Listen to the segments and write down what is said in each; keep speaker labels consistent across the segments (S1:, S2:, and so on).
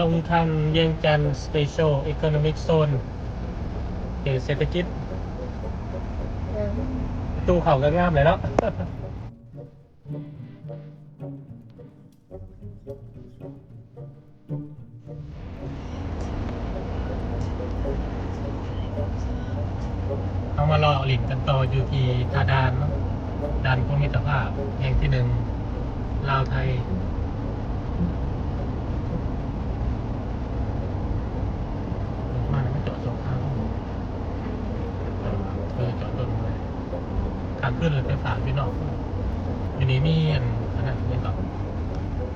S1: ลงทางเวียงจันทร์ Special Economic Zone เขตเศรษฐกิจตู้เขาก็งามเลยเนาะ เอามารอหลินกันต่ออยู่ที่ท่าดานเนาะด่านพวกมิตรภาพแห่งที่หนึ่งลาวไทยมาแล้วไม่จอดสองข้างจอดต้นเลยทางขึ้นเลยไปฝากพี่น้องอยู่นี่มีอันขนาดนี้ก่อน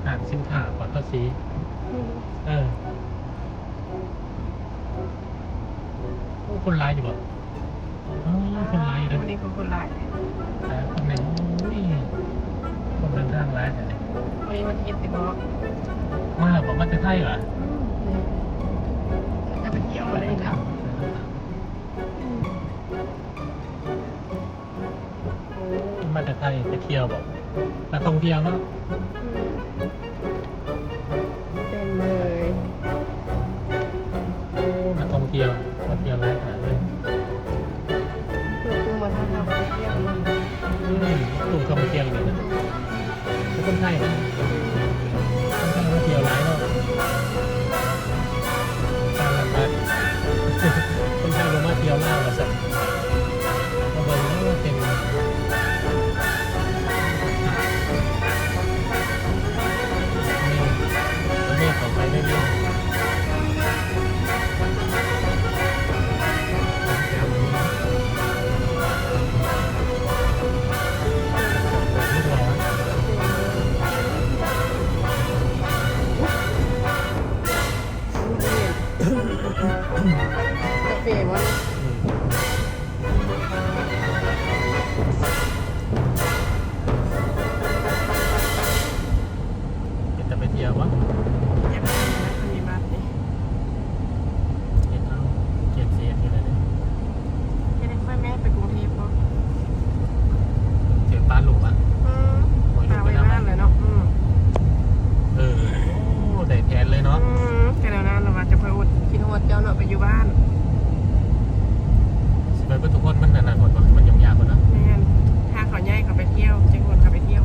S1: อ่านสินค้าก่อนภาษีคนร้ายอยู่บ่คนร้ายอยู่เลย
S2: วันนี้คนร้าย
S1: คนไหนคนเดินทางร้ายแต่
S2: วันนี้วันที่10บอก
S1: มาบอกว่าจะไทยเหรอ
S2: จะไปเที่ยวอะไรครับ
S1: มาจากไทยไปเที่ยวบอกมาท่องเที่ยวเนาะ
S2: เต็มเลย
S1: มาท่องเที่ยวมาเที่ยวร้านอาหารเลย
S2: คือมาท่าเราไปเที่ยวมัน
S1: กลุ่มเขามาเที่ยวเลยนะแล้วคนไทยนะคนไทยมาเที่ยวร้านเนาะต่างกันมากคนไทยมาเที่ยวมากกว่าสัตว์มาบอกว่าเป็นเมฆของไปเรื่อยๆ
S2: กาแฟมัน
S1: จะไปเที่ยววะ
S2: ยังไม่มีบ้านนี่
S1: เก็บเอาเก็บเสียที่ไหนเนี่ย
S2: ยังได้ค่อยแม่ไปกรุงเทพเนาะ
S1: เก็บปลาหลุมอ่ะ
S2: ตาไว้บ้านเลยเนาะ
S1: โอ้ได้แทนเลยเนาะ
S2: แค่แล้วนะเราจะไปอดกินอดเจ้าเนาะไปอยู่บ้าน
S1: สมัยเป็นทุกคนมันนานๆคนมันยากๆคนนะ
S2: แม่ถ้าเขาใหญ่เขาไปเที่ยวจังหวัดเขาไปเที่ยว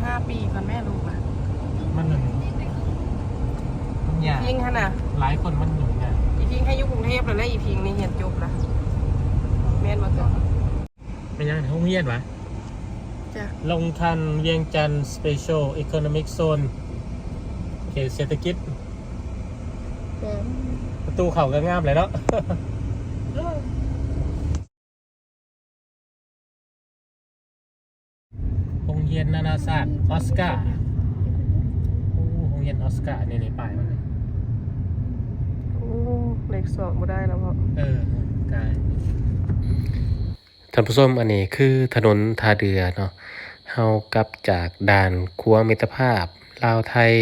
S2: 15 ปีก่อนแม่ลูกอ่ะ
S1: มันหนึ่งมันยาก
S2: พิงฮะน่ะ
S1: หลายคนมันหนุ่มเนี่ย
S2: อีพิงให้อยู่กรุงเทพแล้วอีพิงนี่เรียนจบละแม่นมาก่อน
S1: เป็นยังไงห้องเรียนวะ
S2: จ้ะ
S1: ลงทันเวียงจันทร์ Special Economic Zone เขตเศรษฐกิจประตูเขาก็งามเลยเนาะ โรงเรียนนานาศาสตร์ออสการ์โรงเรียนออสการ์นี่ในป้ายมันเลย
S2: โอ้เลข2บ่ได้แล้วพ่อก
S1: ายท่านผู้ชมอันนี้คือถนนท่าเรือเนาะเฮากลับจากด่านคัวมิตรภาพลาวไทย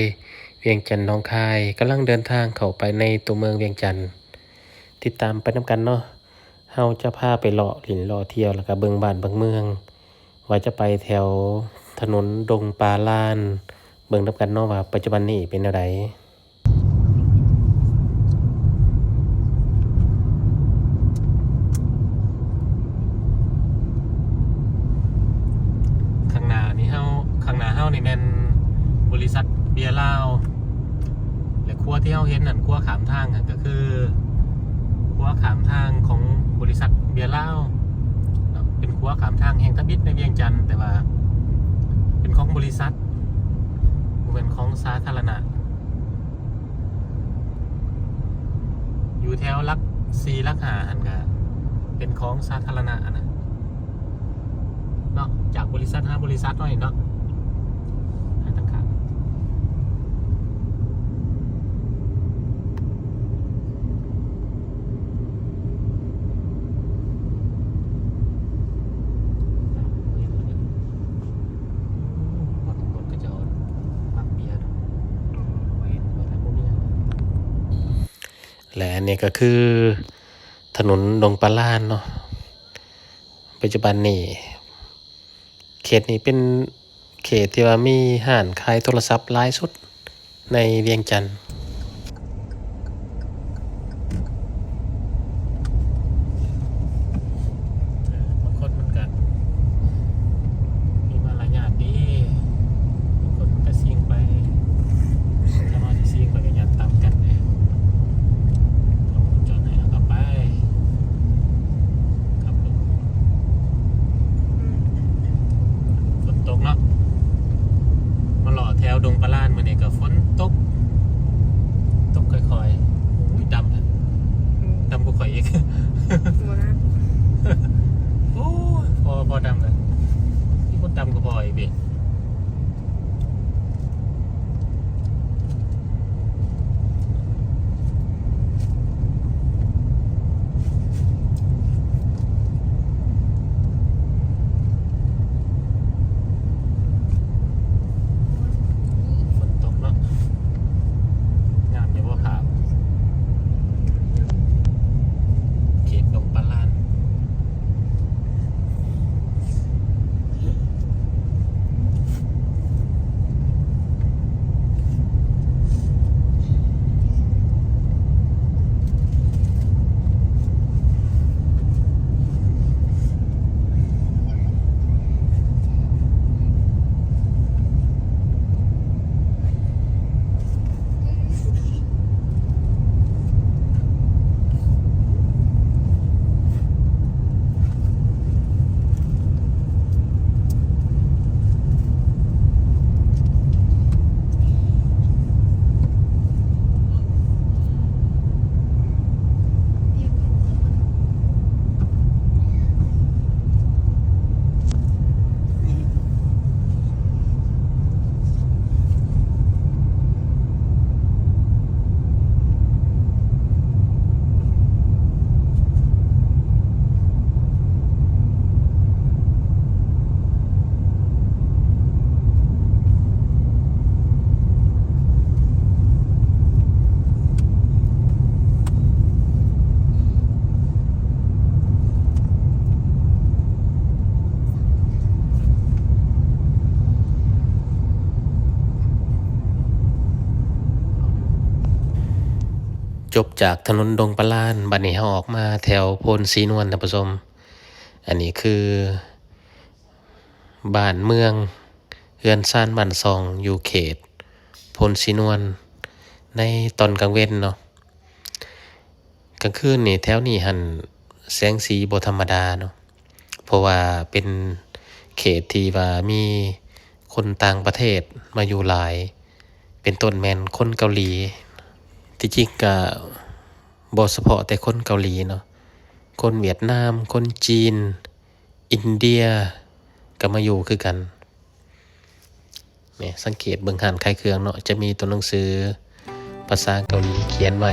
S1: เวียงจันทร์หนองคายกำลังเดินทางเข้าไปในตัวเมืองเวียงจันทร์ติดตามไปนำกันเนาะเฮาจะพาไปเลาะหลินเลาะเที่ยวแล้วก็เบิ่งบ้านเบิ่งเมืองว่าจะไปแถวถนนดงปาลานเบิ่งนำกันเนาะว่าปัจจุบันนี้เป็นอะไรข้างหน้าเฮานี่แม่นบริษัทเบียร์ลาวและครัวที่เฮาเห็นนั่นครัวขามทางก็คือครัวขามทางของบริษัทเบียร์ลาวเป็นครัวขามทางแห่งทบิดในเวียงจันทร์แต่ว่าเป็นของบริษัทเป็นของสาธารณะอยู่แถวลัก4ลัก5หันก็เป็นของสาธารณะนะเนาะจากบริษัท5บริษัทน้อยเนาะให้ตั้งค่าและอันนี้ก็คือถนนดงปลาล้านเนาะปัจจุบันนี้เขตนี้เป็นเ เขตที่ว่ามีห้านขายโทรศัพท์หลายสุดในเวียงจันทน์บางคนมันก็มีมารยาทดีบางคนมันก็ซิ่งไปถ้าว่าสิซิ่งไปก็อย่าตามกันเด้เขาจอดให้เอากลับไปครับผมฝนตกเนาะมาหล่อแถวดงปลาล้านมื้อนี้ก็ฝนตกค่อยๆอุ้ยดำนะดำกว่าข่อยอีก
S2: โบราณ
S1: โอ้ยพอดำเลยนี่คนดำก็พออีกพี่ฝนตกเนาะงามอยู่ว่าภาพเขตดงปลาล้านจบจากถนนดงปลาล้านบัดนี้เราออกมาแถวโพนศรีนวลท่านผู้ชมอันนี้คือบ้านเมืองเฮือนซ่านบ้านซองอยู่เขตโพนศรีนวลในตอนกลางเว้นเนาะกลางคืนนี่แถวนี้หันแสงสีบ่ธรรมดาเนาะเพราะว่าเป็นเขตที่ว่ามีคนต่างประเทศมาอยู่หลายเป็นต้นแม่นคนเกาหลีที่จริงก็บ่เฉพาะแต่คนเกาหลีเนาะคนเวียดนามคนจีนอินเดียก็มาอยู่คือกันเนี่ยสังเกตเบิ่งร้านขายเครื่องเนาะจะมีตัวหนังสือภาษาเกาหลีเขียนไว้